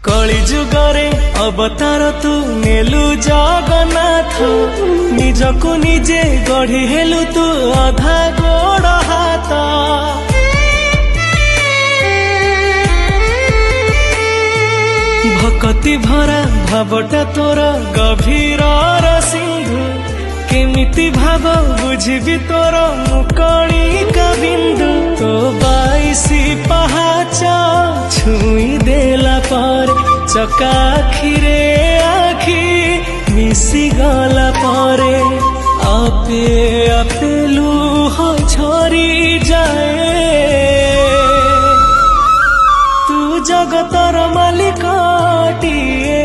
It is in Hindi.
कली जुगरे अवतार तू नेलु जगन्नाथ निजको निजे गढ़ी हेलु तू अधा गोड़ हाथ भक्ति भरा भावटा तोर गभीर सिंधु केमिति भाव बुझिबी तोर मुकणिका बिंदु तो बाईसी पहाच छुई देला पर चकाखिरे आखि मिसी गला परे आपे आपे लुह झरी जाए तू जगतर मालिकटिए।